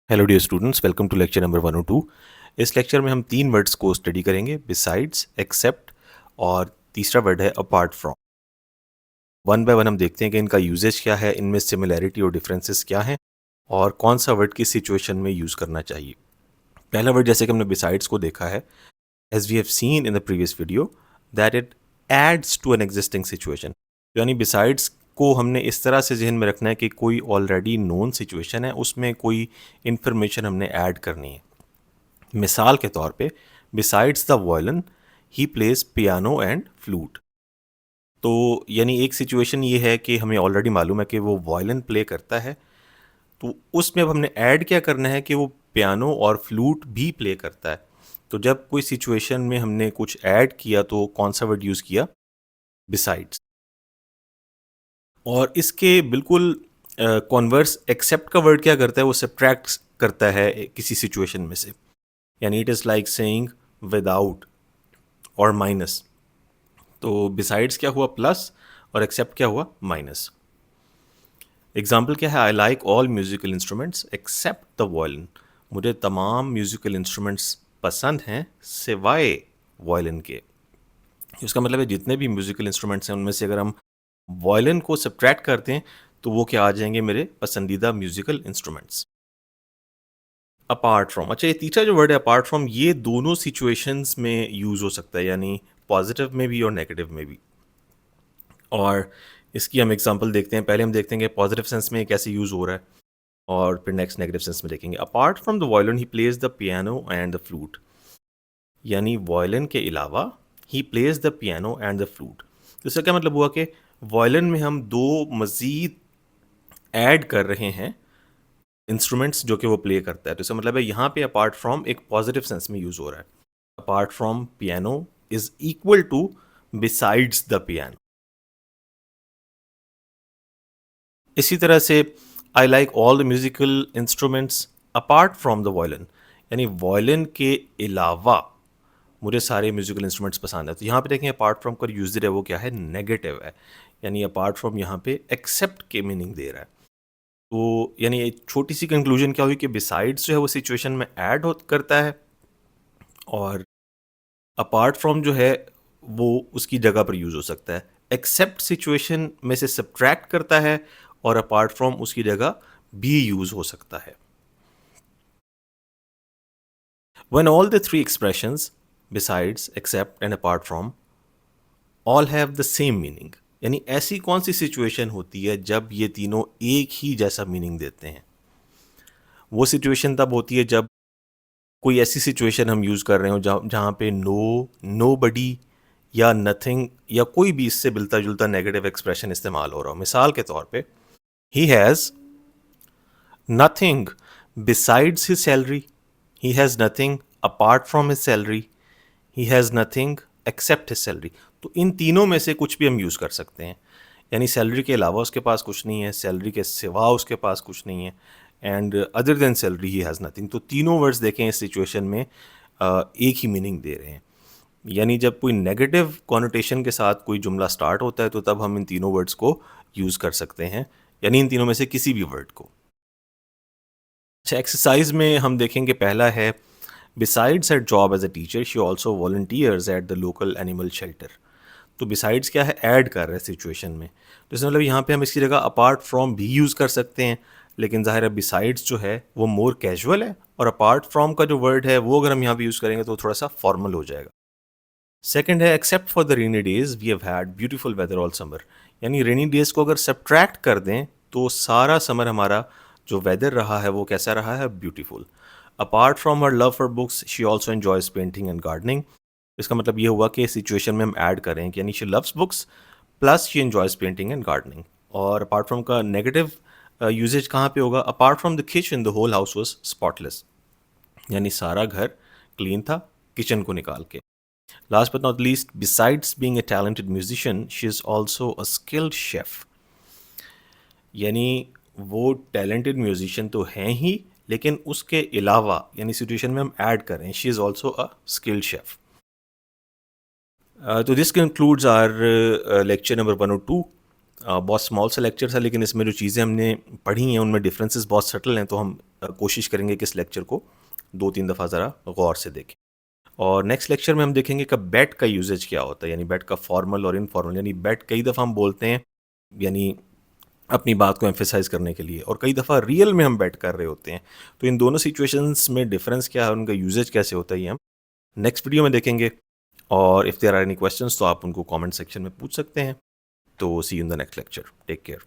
Hello dear students, welcome to lecture number 102। इस lecture में हम तीन वर्ड्स को स्टडी करेंगे, बिसाइड्स, एक्सेप्ट और तीसरा वर्ड है apart from. One by one हम देखते हैं कि इनका यूजेज क्या है, इनमें सिमिलैरिटी और डिफरेंसेस क्या हैं और कौन सा वर्ड किस सिचुएशन में यूज़ करना चाहिए। पहला वर्ड जैसे कि हमने बिसाइड्स को देखा है, as we have seen in the previous video that it adds to an existing situation. यानी बिसाइड्स को हमने इस तरह से जहन में रखना है कि कोई ऑलरेडी नोन सिचुएशन है, उसमें कोई इन्फॉर्मेशन हमने ऐड करनी है। मिसाल के तौर पे, besides the violin he plays piano and flute. तो यानी एक सिचुएशन ये है कि हमें ऑलरेडी मालूम है कि वो वायलिन प्ले करता है, तो उसमें अब हमने ऐड क्या करना है कि वो पियानो और फ्लूट भी प्ले करता है। तो जब कोई सिचुएशन में हमने कुछ ऐड किया तो कौन सा वर्ड यूज़ किया? बिसाइड्स। और इसके बिल्कुल कॉन्वर्स एक्सेप्ट का वर्ड क्या करता है? वो सब्ट्रैक्ट करता है किसी सिचुएशन में से। यानी it is like saying without और माइनस। तो बिसाइड्स क्या हुआ? प्लस, और एक्सेप्ट क्या हुआ? माइनस। एग्जाम्पल क्या है? I like all musical instruments except the violin. मुझे तमाम म्यूजिकल इंस्ट्रूमेंट्स पसंद हैं सिवाय वायलिन के। इसका मतलब है जितने भी म्यूजिकल इंस्ट्रूमेंट्स हैं उनमें से अगर हम वायलिन को सब्ट्रैक्ट करते हैं तो वो क्या आ जाएंगे? मेरे पसंदीदा म्यूजिकल इंस्ट्रूमेंट्स। अपार्ट फ्रॉम, अच्छा ये तीसरा जो वर्ड है अपार्ट फ्रॉम, ये दोनों सिचुएशंस में यूज़ हो सकता है, यानी पॉजिटिव में भी और नेगेटिव में भी। और इसकी हम एग्जांपल देखते हैं। पहले हम देखते हैं कि पॉजिटिव सेंस में कैसे यूज़ हो रहा है और फिर नेक्स्ट नेगेटिव सेंस में देखेंगे। Apart from the violin he plays the piano and the flute. यानी वायलिन के अलावा he plays the piano and the flute. तो इसका क्या मतलब हुआ कि वायलिन में हम दो मज़ीद ऐड कर रहे हैं इंस्ट्रूमेंट्स जो कि वो प्ले करता है। तो इसका मतलब है यहाँ पे अपार्ट फ्रॉम एक पॉजिटिव सेंस में यूज़ हो रहा है। Apart from piano is equal to besides the piano. इसी तरह से I like all the musical instruments apart from the violin. यानी वायलिन के अलावा मुझे सारे म्यूजिकल इंस्ट्रूमेंट्स पसंद है। तो यहाँ पे देखें अपार्ट फ्रॉम का यूज है वो क्या है? नेगेटिव है। यानी अपार्ट फ्रॉम यहाँ पे एक्सेप्ट के मीनिंग दे रहा है। तो यानी एक छोटी सी कंक्लूजन क्या हुई कि बिसाइड्स जो है वो सिचुएशन में ऐड करता है और अपार्ट फ्रॉम जो है वो उसकी जगह पर यूज़ हो सकता है। एक्सेप्ट सिचुएशन में से सब्ट्रैक्ट करता है और अपार्ट फ्रॉम उसकी जगह भी यूज़ हो सकता है। When all the three expressions besides, except and apart from all have the same meaning, यानी ऐसी कौन सी सिचुएशन होती है जब ये तीनों एक ही जैसा मीनिंग देते हैं? वो सिचुएशन तब होती है जब कोई ऐसी सिचुएशन हम यूज़ कर रहे हो जहाँ पे नो बडी या नथिंग या कोई भी इससे मिलता जुलता नेगेटिव एक्सप्रेशन इस्तेमाल हो रहा हो। मिसाल के तौर पे, he has nothing besides his salary, he has nothing apart from his salary, he has nothing accept his salary. तो इन तीनों में से कुछ भी हम यूज़ कर सकते हैं। यानी सैलरी के अलावा उसके पास कुछ नहीं है, सैलरी के सिवा उसके पास कुछ नहीं है, and other than salary he has nothing. तो तीनों वर्ड्स देखें इस सिचुएशन में एक ही मीनिंग दे रहे हैं। यानी जब कोई नेगेटिव कॉनोटेशन के साथ कोई जुमला स्टार्ट होता है तो तब हम इन तीनों वर्ड्स को यूज़ कर सकते हैं, यानी इन तीनों में से किसी भी वर्ड को। अच्छा, एक्सरसाइज में हम देखेंगे पहला है, besides her job as a teacher she also volunteers at the local animal shelter. तो बिसाइड्स क्या है? ऐड कर रहे हैं सिचुएशन में। तो इसका मतलब यहाँ पे हम इसकी जगह अपार्ट फ्रॉम भी यूज़ कर सकते हैं, लेकिन ज़ाहिर है बिसाइड्स जो है वो मोर कैजुअल है और अपार्ट फ्रॉम का जो वर्ड है वो अगर हम यहाँ पे यूज़ करेंगे तो थोड़ा सा फॉर्मल हो जाएगा। सेकंड है, except for the rainy days we have had beautiful weather all summer. यानी रेनी डेज को अगर सब्ट्रैक्ट कर दें तो सारा समर हमारा जो वेदर रहा है वो कैसा रहा है? Beautiful. Apart from her love for books she also enjoys painting and gardening. इसका मतलब ये हुआ कि सिचुएशन में हम ऐड करें कि यानी she loves books plus she enjoys painting and gardening. और अपार्ट फ्रॉम का नेगेटिव यूजेज कहाँ पे होगा? Apart from the kitchen the whole house was spotless. यानी सारा घर क्लीन था किचन को निकाल के। Last but not least, besides being a talented musician, she is also a skilled chef. यानी वो टैलेंटेड म्यूजिशियन तो हैं ही, लेकिन उसके अलावा यानी सिचुएशन में हम ऐड करें she is also a skilled chef. तो this concludes our lecture number 102। बहुत स्मॉल सा लेक्चर था, लेकिन इसमें जो चीज़ें हमने पढ़ी हैं उनमें डिफरेंसेस बहुत सटल हैं, तो हम कोशिश करेंगे कि इस लेक्चर को 2-3 दफ़ा ज़रा गौर से देखें। और नेक्स्ट लेक्चर में हम देखेंगे कि बेट का यूजेज क्या होता है, यानी बेट का फॉर्मल और इनफॉर्मल। यानी बेट कई दफ़ा हम बोलते हैं यानी अपनी बात को एम्फेसाइज करने के लिए, और कई दफ़ा रियल में हम बेट कर रहे होते हैं। तो इन दोनों सिचुएशंस में डिफरेंस क्या है, उनका यूजेज कैसे होता है, ये हम नेक्स्ट वीडियो में देखेंगे। और if there are any questions तो आप उनको कमेंट सेक्शन में पूछ सकते हैं। तो see you in the next lecture. Take care.